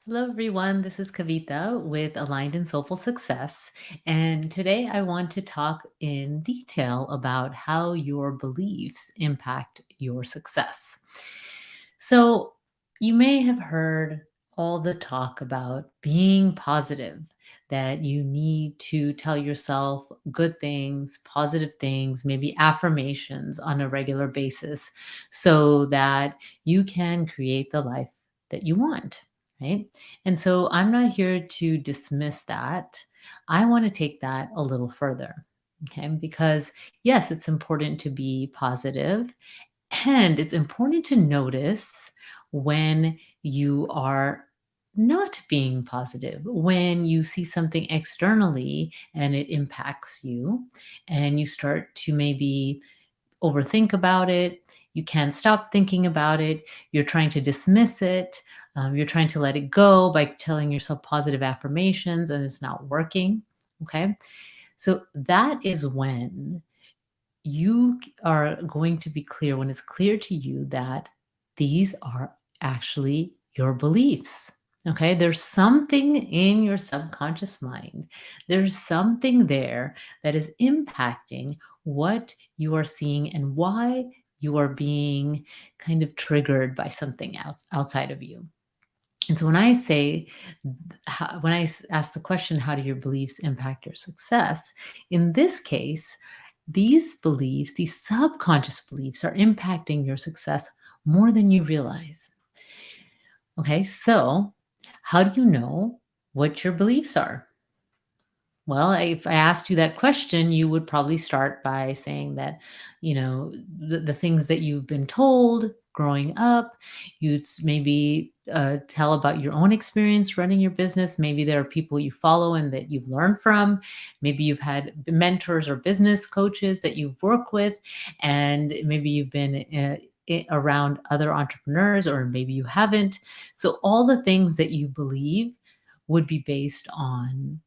Hello, everyone. This is Kavita with Aligned and Soulful Success. And today I want to talk in detail about how your beliefs impact your success. So, you may have heard all the talk about being positive, that you need to tell yourself good things, positive things, maybe affirmations on a regular basis so that you can create the life that you want, right? And so I'm not here to dismiss that. I want to take that a little further. Okay, because yes, it's important to be positive, and it's important to notice when you are not being positive, when you see something externally and it impacts you, and you start to maybe overthink about it. You can't stop thinking about it. You're trying to dismiss it. You're trying to let it go by telling yourself positive affirmations and it's not working. Okay. So that is when you are going to be clear, when it's clear to you that these are actually your beliefs. Okay, there's something in your subconscious mind, there's something there that is impacting what you are seeing and why you are being kind of triggered by something outside of you. And so when I say, when ask the question, how do your beliefs impact your success? In this case, these beliefs, these subconscious beliefs, are impacting your success more than you realize. Okay, so how do you know what your beliefs are? Well, if I asked you that question, you would probably start by saying that, the things that you've been told growing up, maybe tell about your own experience running your business. Maybe there are people you follow and that you've learned from. Maybe you've had mentors or business coaches that you've worked with, and maybe you've been around other entrepreneurs, or maybe you haven't. So, all the things that you believe would be based on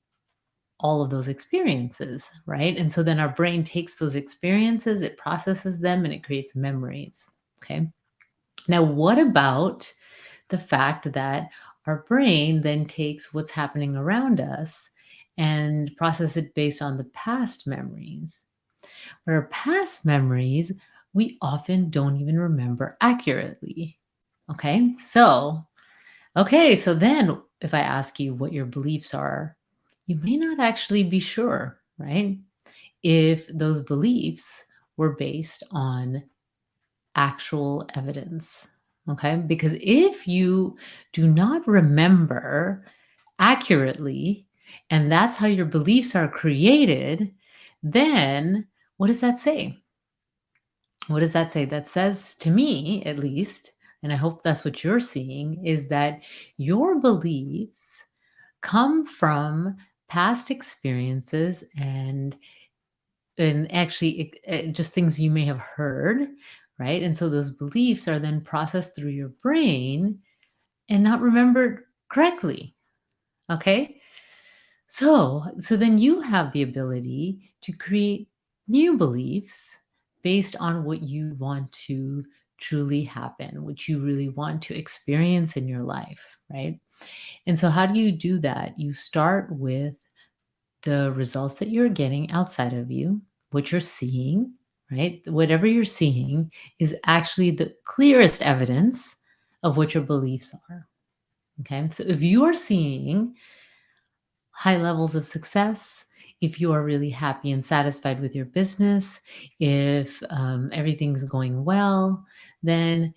all of those experiences, right? And so then our brain takes those experiences, it processes them, and it creates memories. Okay. Now, what about the fact that our brain then takes what's happening around us and process it based on the past memories? Where our past memories, we often don't even remember accurately. Okay, so then if I ask you what your beliefs are, you may not actually be sure, right? If those beliefs were based on actual evidence. Okay, because if you do not remember accurately, and that's how your beliefs are created, then what does that say? What does that say? That says to me, at least, and I hope that's what you're seeing, is that your beliefs come from past experiences and actually just things you may have heard, right? And so those beliefs are then processed through your brain and not remembered correctly. Okay, so then you have the ability to create new beliefs based on what you want to truly happen, what you really want to experience in your life, right? And so how do you do that? You start with the results that you're getting outside of you, what you're seeing, right? Whatever you're seeing is actually the clearest evidence of what your beliefs are. Okay. So if you are seeing high levels of success, if you are really happy and satisfied with your business, if everything's going well, then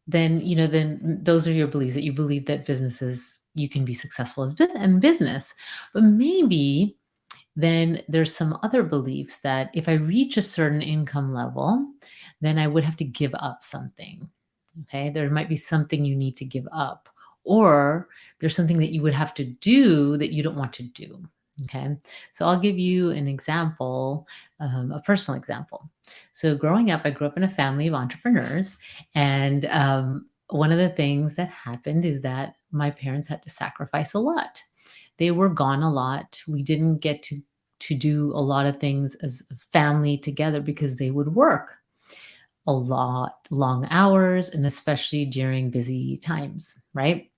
then those are your beliefs, that you believe that businesses, you can be successful as in business. But maybe then there's some other beliefs that if I reach a certain income level, then I would have to give up something. Okay. There might be something you need to give up, or there's something that you would have to do that you don't want to do. Okay. So I'll give you an example, a personal example. So growing up, I grew up in a family of entrepreneurs. And one of the things that happened is that my parents had to sacrifice a lot. They were gone a lot. We didn't get to do a lot of things as a family together because they would work a lot, long hours, and especially during busy times, right?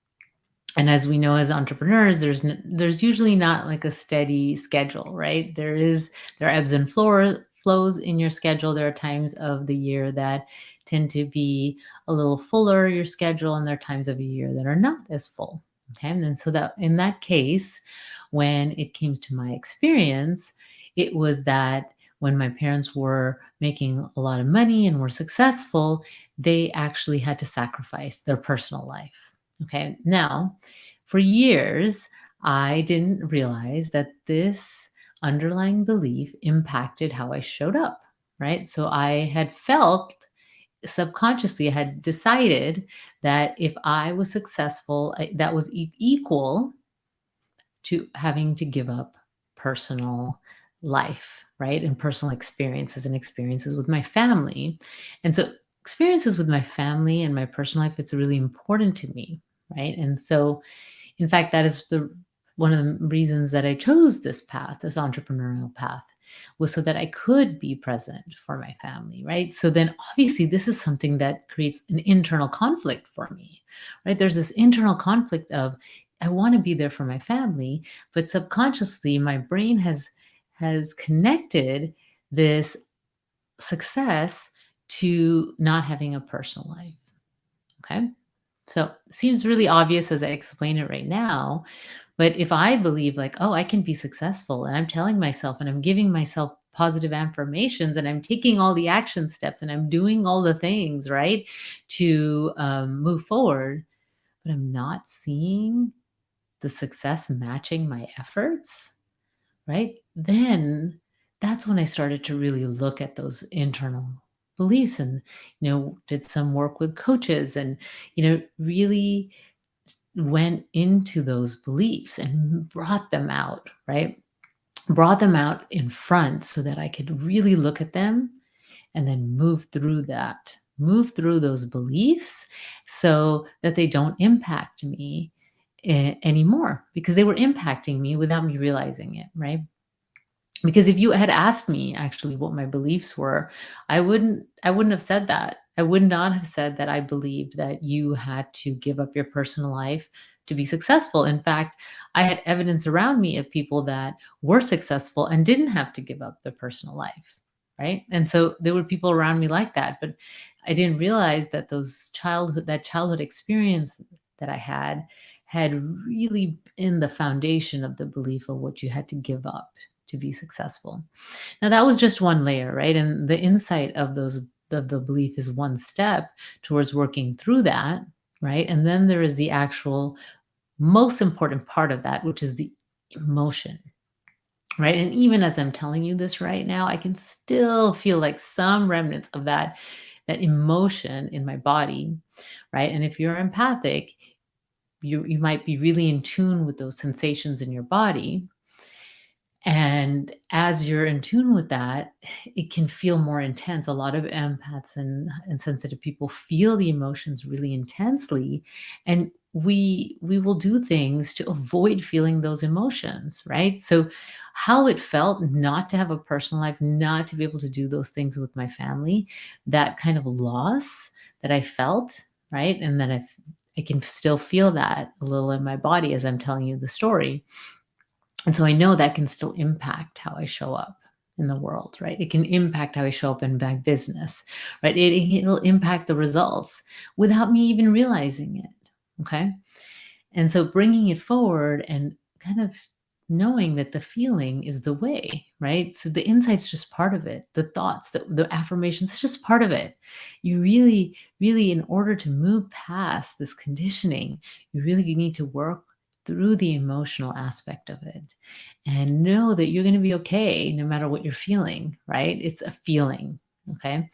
And as we know as entrepreneurs, there's usually not like a steady schedule, right? There are ebbs and flows in your schedule. There are times of the year that tend to be a little fuller your schedule, and there are times of a year that are not as full. Okay, and then so that in that case, when it came to my experience, it was that when my parents were making a lot of money and were successful, they actually had to sacrifice their personal life. Okay, now for years, I didn't realize that this underlying belief impacted how I showed up, right? So I had felt subconsciously, I had decided that if I was successful, that was equal to having to give up personal life, right? And personal experiences and experiences with my family. And so, experiences with my family and my personal life, it's really important to me, right? And so, in fact, that is the one of the reasons that I chose this path, this entrepreneurial path, was so that I could be present for my family, right? So then obviously this is something that creates an internal conflict for me, right? There's this internal conflict of I want to be there for my family, but subconsciously my brain has connected this success to not having a personal life. Okay. So it seems really obvious as I explain it right now. But if I believe, like, oh, I can be successful, and I'm telling myself and I'm giving myself positive affirmations and I'm taking all the action steps and I'm doing all the things, right, to move forward, but I'm not seeing the success matching my efforts, right? Then that's when I started to really look at those internal beliefs and, did some work with coaches and, really went into those beliefs and brought them out, right? Brought them out in front so that I could really look at them and then move through that, move through those beliefs so that they don't impact me anymore because they were impacting me without me realizing it, right? Because if you had asked me actually what my beliefs were, I wouldn't have said that. I would not have said that I believed that you had to give up your personal life to be successful. In fact, I had evidence around me of people that were successful and didn't have to give up their personal life, right? And so there were people around me like that, but I didn't realize that that childhood experience that I had really been the foundation of the belief of what you had to give up to be successful. Now that was just one layer, right? And the insight of the belief is one step towards working through that, right? And then there is the actual most important part of that, which is the emotion, right? And even as I'm telling you this right now, I can still feel like some remnants of that emotion in my body, right? And if you're empathic, you might be really in tune with those sensations in your body, and as you're in tune with that, it can feel more intense. A lot of empaths and sensitive people feel the emotions really intensely. And we will do things to avoid feeling those emotions, right? So how it felt not to have a personal life, not to be able to do those things with my family, that kind of loss that I felt, right? And that I can still feel that a little in my body as I'm telling you the story, and so I know that can still impact how I show up in the world, right? It can impact how I show up in my business, right? It'll impact the results without me even realizing it. Okay. And so bringing it forward and kind of knowing that the feeling is the way, right? So the insight's just part of it. The thoughts, the affirmations, it's just part of it. You really, really, in order to move past this conditioning, you really need to work through the emotional aspect of it and know that you're going to be okay no matter what you're feeling, right? It's a feeling. Okay.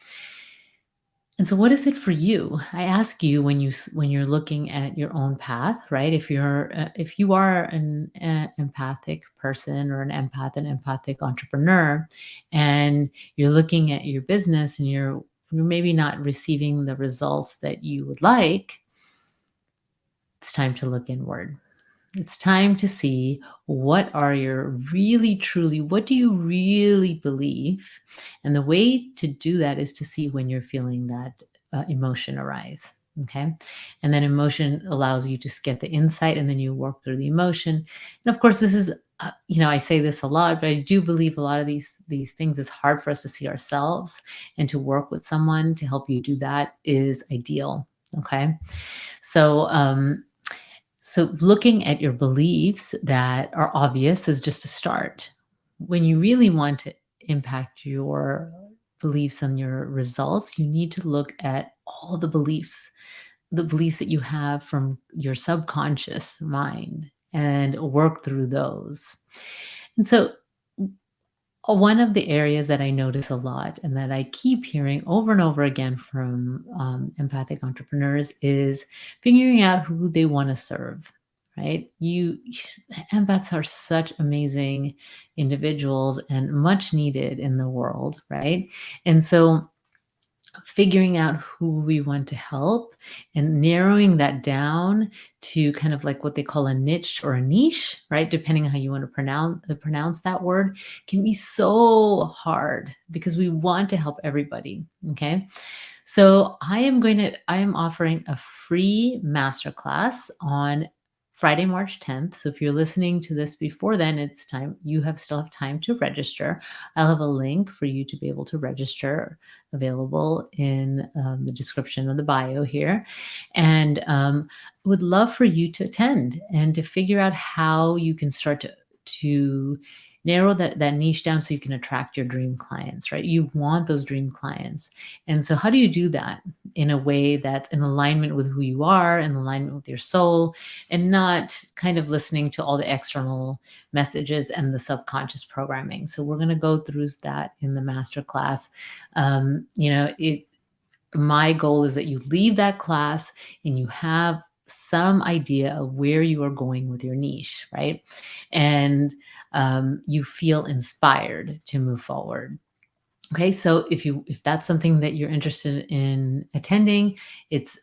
And so what is it for you? I ask you when you're looking at your own path, right? If you are an empathic person or an empathic entrepreneur, and you're looking at your business and you're maybe not receiving the results that you would like, it's time to look inward. It's time to see what do you really believe? And the way to do that is to see when you're feeling that emotion arise. Okay. And then emotion allows you to get the insight and then you work through the emotion. And of course, this is, I say this a lot, but I do believe a lot of these things is hard for us to see ourselves, and to work with someone to help you do that is ideal. Okay. So, looking at your beliefs that are obvious is just a start. When you really want to impact your beliefs and your results, you need to look at all the beliefs that you have from your subconscious mind, and work through those. And so, one of the areas that I notice a lot and that I keep hearing over and over again from empathic entrepreneurs is figuring out who they want to serve. Right? Empaths are such amazing individuals and much needed in the world, right? And so, figuring out who we want to help and narrowing that down to kind of like what they call a niche or a niche, right? Depending on how you want to pronounce that word, can be so hard because we want to help everybody. Okay. So I am offering a free masterclass on Friday, March 10th. So if you're listening to this before then, it's time, still have time to register. I'll have a link for you to be able to register available in the description of the bio here. And would love for you to attend and to figure out how you can start to narrow that niche down so you can attract your dream clients, right? You want those dream clients. And so how do you do that in a way that's in alignment with who you are, in alignment with your soul, and not kind of listening to all the external messages and the subconscious programming? So we're going to go through that in the masterclass. It My goal is that you leave that class and you have some idea of where you are going with your niche, right? And you feel inspired to move forward. Okay, so if that's something that you're interested in attending, it's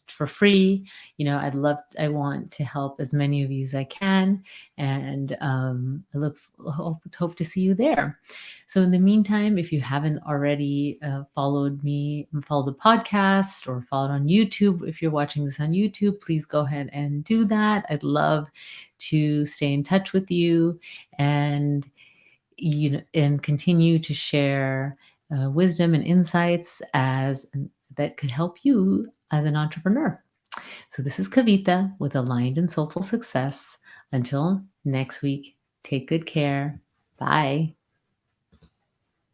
for free. I want to help as many of you as I can, and hope to see you there. So in the meantime, if you haven't already follow the podcast or followed on YouTube, if you're watching this on YouTube, please go ahead and do that. I'd love to stay in touch with you, and and continue to share wisdom and insights that could help you as an entrepreneur. So this is Kavita with Aligned and Soulful Success. Until next week, take good care. Bye.